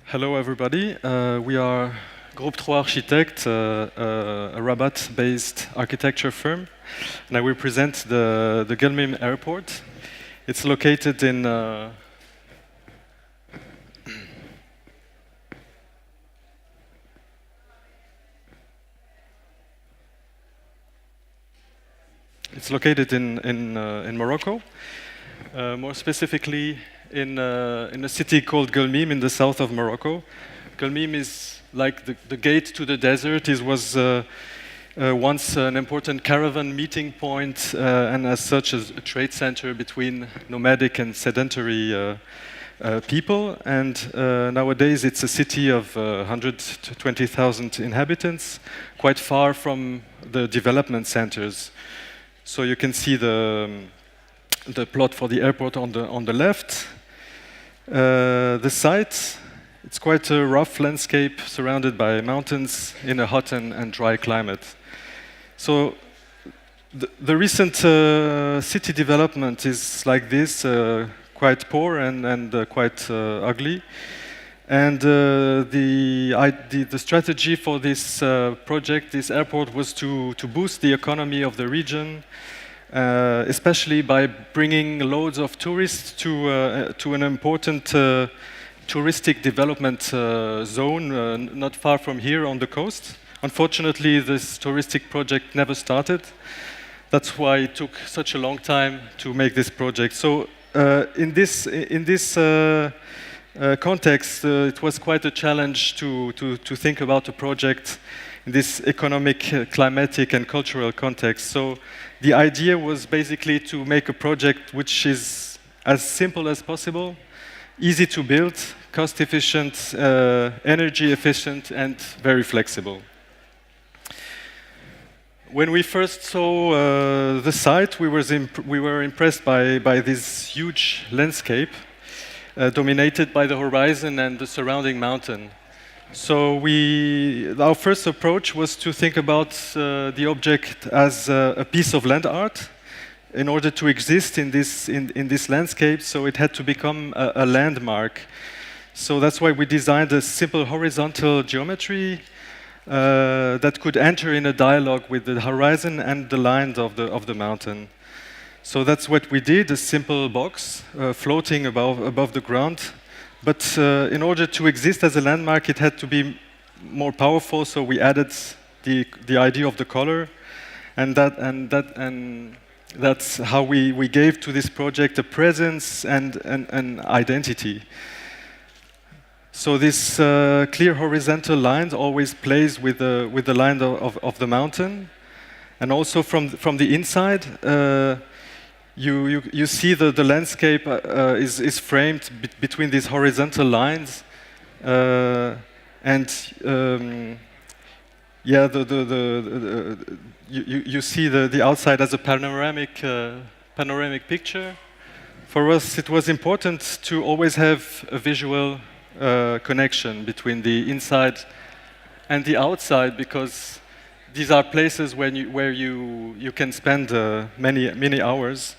Hello, everybody. We are Groupe Architects, a Rabat-based architecture firm, and I represent the Guelmin airport. It's located in in Morocco, more specifically in a city called Guelmin in the south of Morocco. Guelmin is like the gate to the desert. It was once an important caravan meeting point, and as such a trade center between nomadic and sedentary people. And nowadays it's a city of 120,000 inhabitants, quite far from the development centers. So you can see the plot for the airport on the left. The site, it's quite a rough landscape surrounded by mountains in a hot and dry climate. So the recent city development is like this, quite poor and quite ugly. And the strategy for this project, this airport, was to boost the economy of the region, especially by bringing loads of tourists to an important touristic development zone not far from here on the coast. Unfortunately, this touristic project never started. That's why it took such a long time to make this project. So in this context, it was quite a challenge to think about a project in this economic, climatic, and cultural context. So the idea was basically to make a project which is as simple as possible, easy to build, cost efficient, energy efficient, and very flexible. When we first saw the site, we were impressed by this huge landscape dominated by the horizon and the surrounding mountain. So our first approach was to think about the object as a piece of land art in order to exist in this landscape. So it had to become a landmark. So that's why we designed a simple horizontal geometry that could enter in a dialogue with the horizon and the lines of the mountain. So that's what we did, a simple box floating above the ground. But in order to exist as a landmark, it had to be more powerful, so we added the idea of the color, and that's how we gave to this project a presence and an identity. So this clear horizontal line always plays with the line of the mountain, and also from the inside. You see the landscape is framed between these horizontal lines, and yeah, you see the outside as a panoramic picture. For us, it was important to always have a visual connection between the inside and the outside, because these are places where you can spend many hours.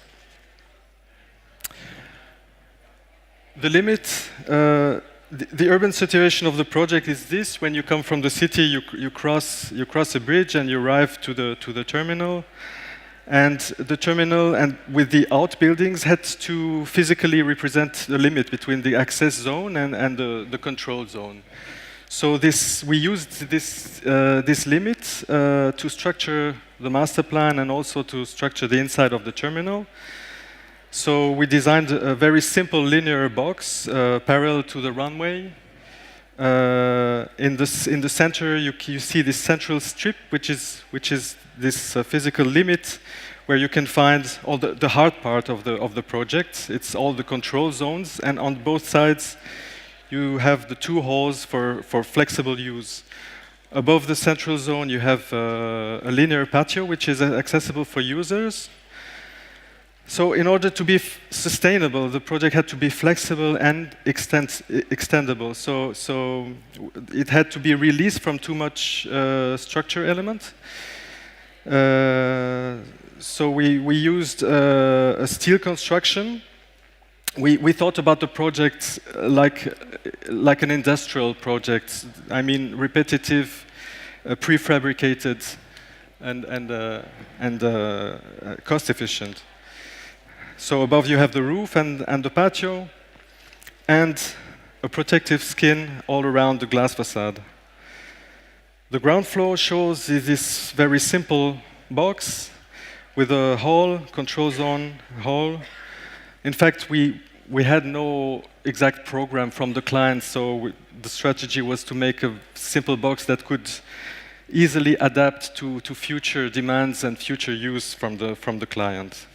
The limit, the urban situation of the project is this: when you come from the city, you cross a bridge and you arrive to the terminal, and the terminal and with the outbuildings had to physically represent the limit between the access zone and the control zone. So we used this limit to structure the master plan and also to structure the inside of the terminal. So we designed a very simple linear box parallel to the runway. In the center, you see this central strip, which is this physical limit, where you can find all the hard part of the project. It's all the control zones, and on both sides, you have the two halls for flexible use. Above the central zone, you have a linear patio, which is accessible for users. So in order to be sustainable, the project had to be flexible and extendable. So it had to be released from too much structure element. So we used a steel construction we thought about the project like an industrial project. I mean, repetitive, prefabricated, and cost efficient. So above you have the roof and the patio, and a protective skin all around the glass facade. The ground floor shows this very simple box with a hall, control zone hall. In fact, we had no exact program from the client, so the strategy was to make a simple box that could easily adapt to future demands and future use from the client.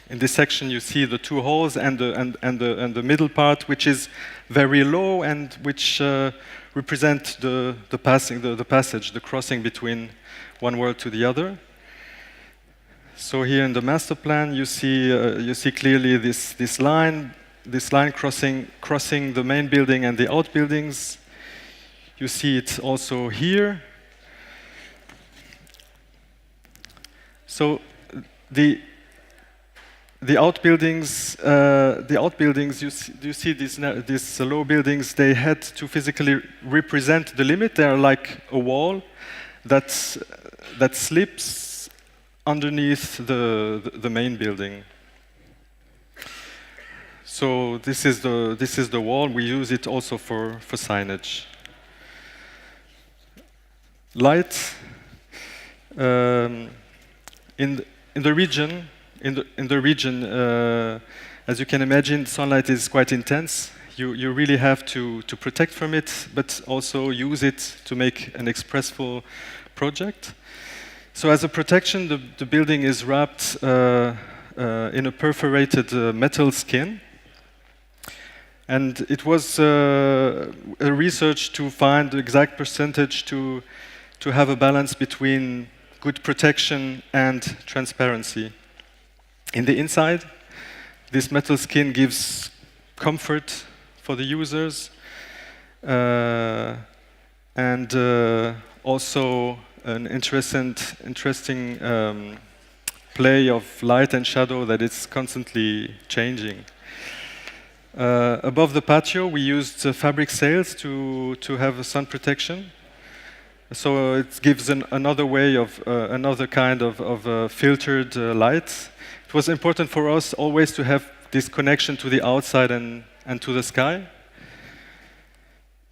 In this section, you see the two halls and the middle part, which is very low and which represent the passage, the crossing between one world to the other. So here in the master plan, you see clearly this line crossing the main building and the outbuildings. You see it also here. So the outbuildings, you see these low buildings, they had to physically represent the limit. They are like a wall that slips underneath the main building. So this is the wall. We use it also for signage. Light in the region. In the region, as you can imagine, sunlight is quite intense. You really have to protect from it, but also use it to make an expressful project. So as a protection, the building is wrapped in a perforated metal skin. And it was a research to find the exact percentage to have a balance between good protection and transparency. In the inside, this metal skin gives comfort for the users and also an interesting play of light and shadow that is constantly changing. Above the patio, we used fabric sails to have a sun protection. So it gives another way of another kind of filtered light. It was important for us always to have this connection to the outside and to the sky.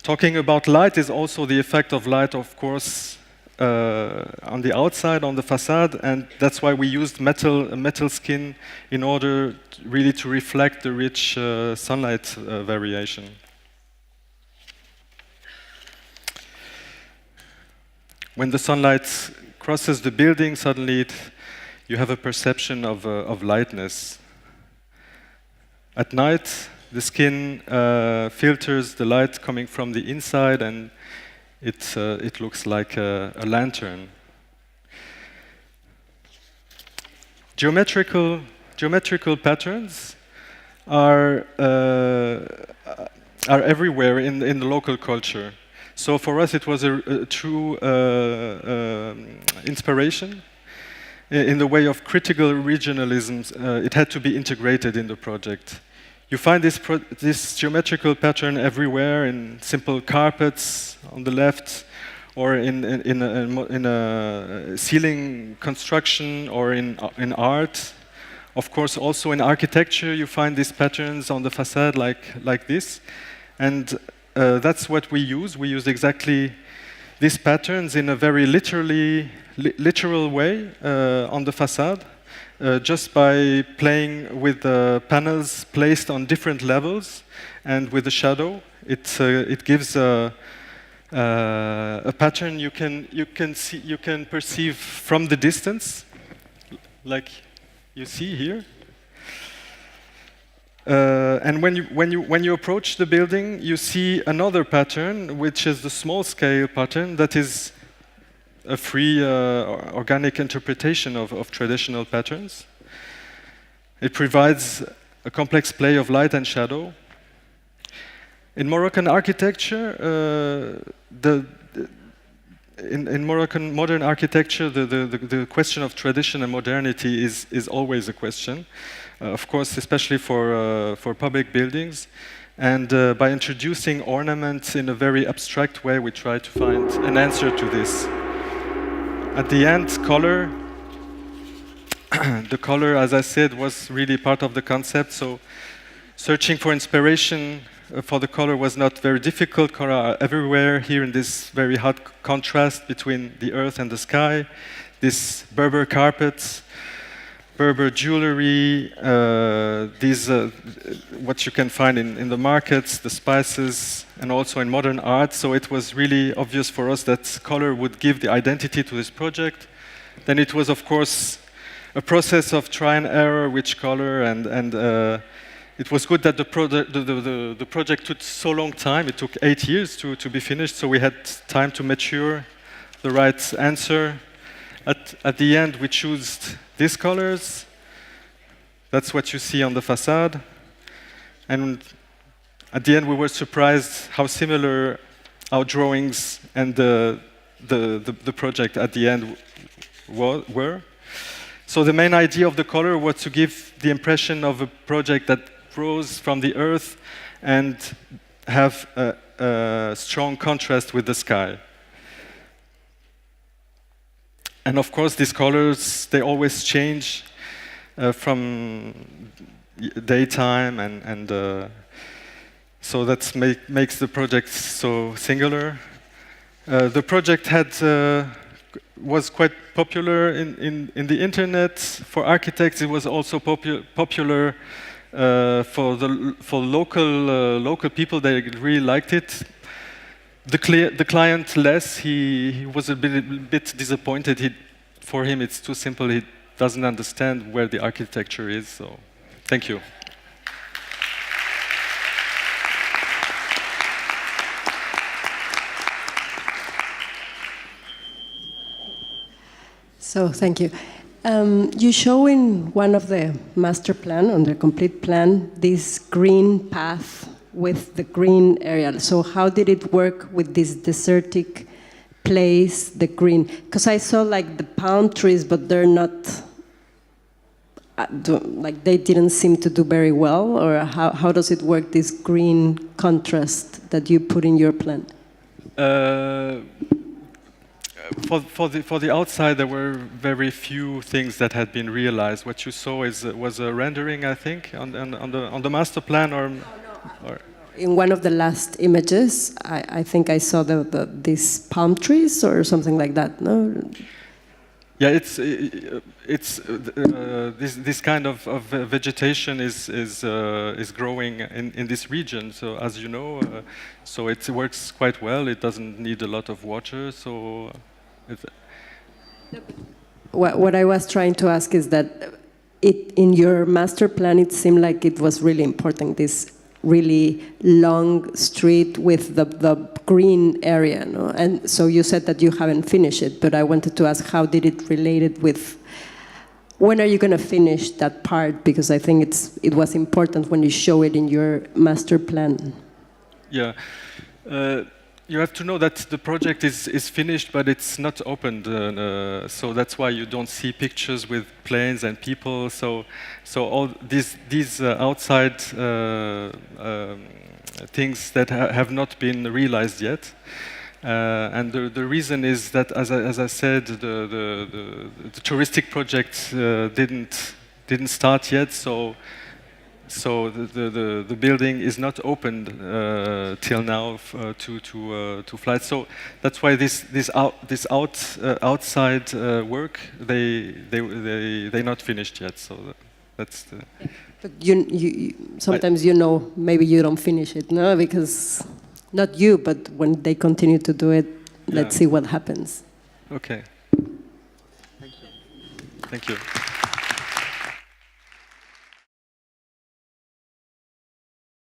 Talking about light is also the effect of light, of course, on the outside, on the facade, and that's why we used metal skin in order really to reflect the rich sunlight variation. When the sunlight crosses the building, suddenly you have a perception of lightness. At night, the skin filters the light coming from the inside, and it looks like a lantern. Geometrical patterns are everywhere in the local culture. So for us, it was a true inspiration. In the way of critical regionalism, it had to be integrated in the project. You find this geometrical pattern everywhere in simple carpets on the left, or in a ceiling construction, or in art. Of course, also in architecture, you find these patterns on the facade like this. And that's what we use. We use exactly these patterns in a very literal way on the facade, just by playing with the panels placed on different levels and with the shadow. It gives a pattern you can perceive from the distance, like you see here. And when you approach the building, you see another pattern, which is the small-scale pattern that is a free organic interpretation of traditional patterns. It provides a complex play of light and shadow. In Moroccan architecture, in Moroccan modern architecture, the question of tradition and modernity is always a question, of course, especially for public buildings. And by introducing ornaments in a very abstract way, we try to find an answer to this. At the end, color. The color, as I said, was really part of the concept. So searching for inspiration for the color was not very difficult. Color are everywhere here in this very hot contrast between the earth and the sky. This Berber carpets, Berber jewelry, these what you can find in the markets, the spices, and also in modern art. So it was really obvious for us that color would give the identity to this project. Then it was, of course, a process of try and error which color, and it was good that the project took so long time. It took 8 years to be finished, so we had time to mature the right answer. At the end, we chose these colors. That's what you see on the facade. And at the end, we were surprised how similar our drawings and the project at the end were. So the main idea of the color was to give the impression of a project that grows from the earth and have a strong contrast with the sky. And of course, these colors, they always change from daytime, and so that makes the project so singular. The project was quite popular in the internet. For architects, it was also popular for local people. They really liked it. The client less. He was a bit disappointed. For him, it's too simple. He doesn't understand where the architecture is. So, thank you. So, thank you. You show in one of the master plan, on the complete plan, this green path with the green area. So how did it work with this desertic place, the green? Because I saw like the palm trees, but they're not, like they didn't seem to do very well, or how does it work, this green contrast that you put in your plan? For the outside, there were very few things that had been realized. What you saw was a rendering, I think, on the master plan, or in one of the last images, I think I saw these palm trees or something like that. No. Yeah, this kind of vegetation is growing in this region. So as you know, so it works quite well. It doesn't need a lot of water. So. What I was trying to ask is that in your master plan, it seemed like it was really important, this really long street with the green area, no? And so you said that you haven't finished it, but I wanted to ask, how did it relate it with, when are you going to finish that part? Because I think it was important when you show it in your master plan. Yeah. You have to know that the project is finished, but it's not opened. So that's why you don't see pictures with planes and people. So all these outside things that have not been realized yet. And the reason is that, as I said, the touristic project didn't start yet. So the building is not opened till now to flights. So that's why this outside work they not finished yet. So that's the. But you sometimes maybe you don't finish it, no, because not you, but when they continue to do it, let's see what happens. Okay. Thank you. Thank you.